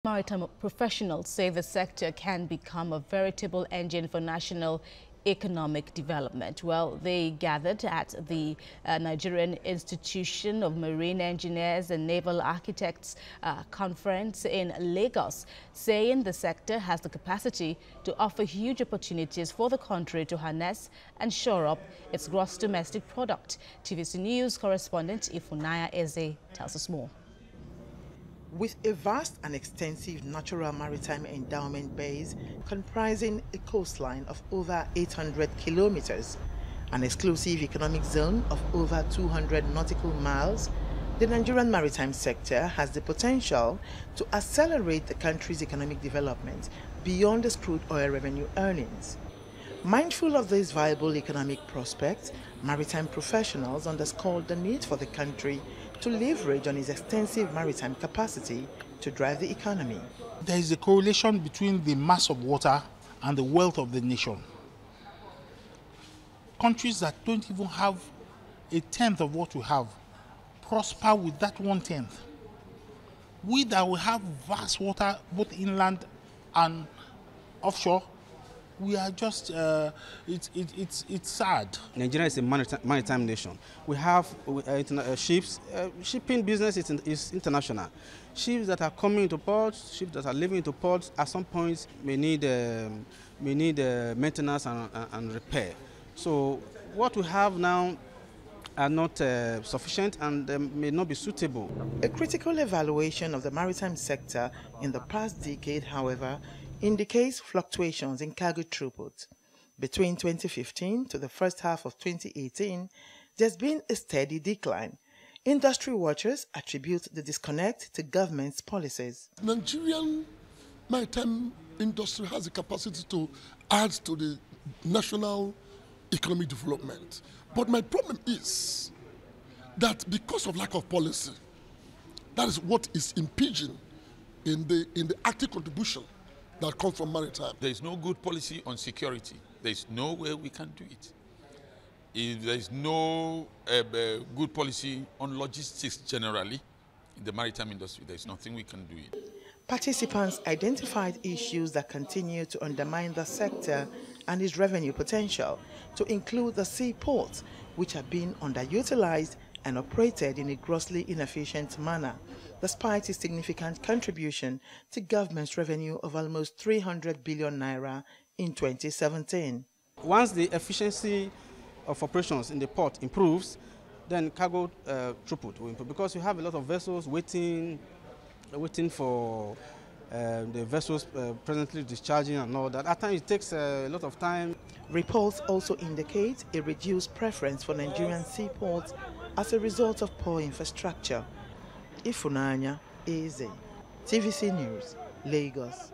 Maritime professionals say the sector can become a veritable engine for national economic development. Well, they gathered at the Nigerian Institution of Marine Engineers and Naval Architects conference in Lagos, saying the sector has the capacity to offer huge opportunities for the country to harness and shore up its gross domestic product. TVC News correspondent Ifunanya Eze tells us more. With a vast and extensive natural maritime endowment base comprising a coastline of over 800 kilometers, an exclusive economic zone of over 200 nautical miles, the Nigerian maritime sector has the potential to accelerate the country's economic development beyond its crude oil revenue earnings. Mindful of these viable economic prospects, maritime professionals underscored the need for the country to leverage on its extensive maritime capacity to drive the economy. There is a correlation between the mass of water and the wealth of the nation. Countries that don't even have a tenth of what we have prosper with that 1/10. We that will have vast water both inland and offshore, we are just, it's sad. Nigeria is a maritime nation. We have ships. Shipping business is international. Ships that are coming into port, ships that are leaving into port, at some point may need maintenance and repair. So what we have now are not sufficient and may not be suitable. A critical evaluation of the maritime sector in the past decade, however, indicates fluctuations in cargo throughput. Between 2015 to the first half of 2018, there's been a steady decline. Industry watchers attribute the disconnect to government's policies. Nigerian maritime industry has the capacity to add to the national economic development. But my problem is that because of lack of policy, that is what is impinging in the active contribution that comes from maritime. There is no good policy on security. There is no way we can do it. If there is no good policy on logistics generally in the maritime industry, there is nothing we can do it. Participants identified issues that continue to undermine the sector and its revenue potential, to include the seaports, which have been underutilized and operated in a grossly inefficient manner, despite its significant contribution to government's revenue of almost 300 billion naira in 2017. Once the efficiency of operations in the port improves, then cargo throughput will improve, because you have a lot of vessels waiting for the vessels presently discharging and all that. At times it takes a lot of time. Reports also indicate a reduced preference for Nigerian seaports as a result of poor infrastructure. Ifunanya Eze, TVC News, Lagos.